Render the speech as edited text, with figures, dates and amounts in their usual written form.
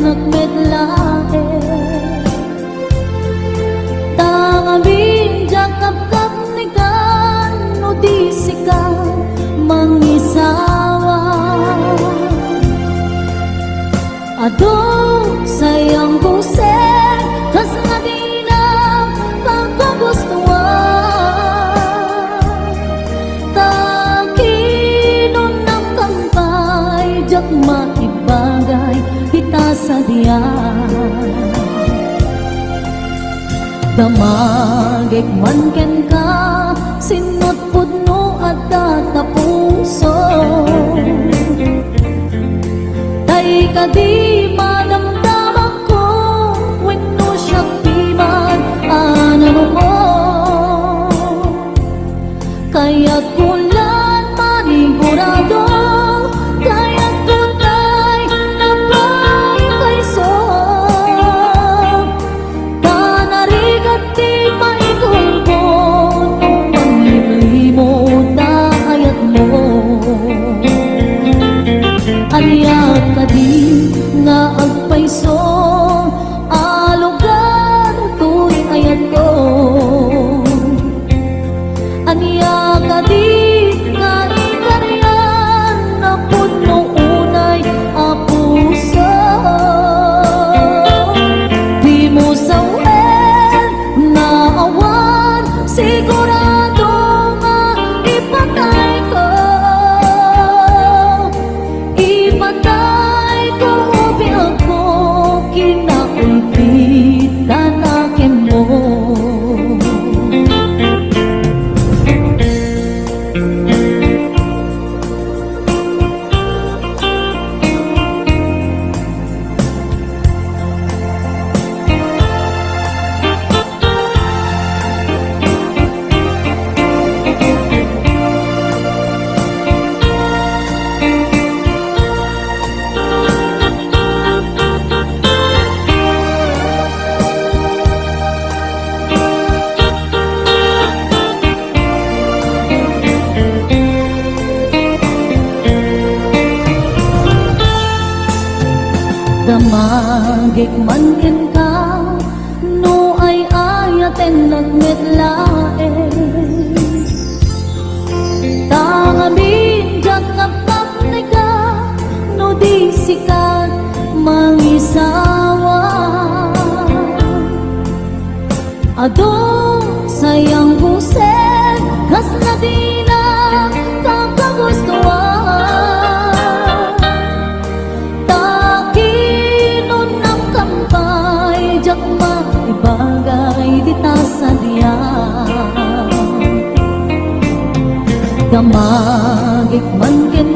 nagmetlae Tangabing jakap-kap ni kan no di sikat mangisawa Adong sayang busen kas nga di na pagkagustuhan Takinon ng kampay jak makibagay kita sa diyan Damagik man ken ka sinot pudno at tatapuso Tay ka di madamdaman ko wenno siya piman ano mo Kaya't kulan manigurado Kaya't tunay na pagkaiso Tanarigat di maigulbo Nung pangliblimod na ayat mo Aliyak ka di nga agpaiso Alugan to'y ayat ko Aniya ka di nga ikaryan na puno unay apuso Di mo sawen na awan sigurado nga ipatay ko Ipatay ko ubiag ko kinakulpit tanakin mo Damagik man ken ka no ay ayaten nagmetlae Tangabing jakap-kap ni ka no di sikat mangisawa Adong sayang busen kas na di na kakagustuhan Jak maibagay dita sa diyan Damagik man ken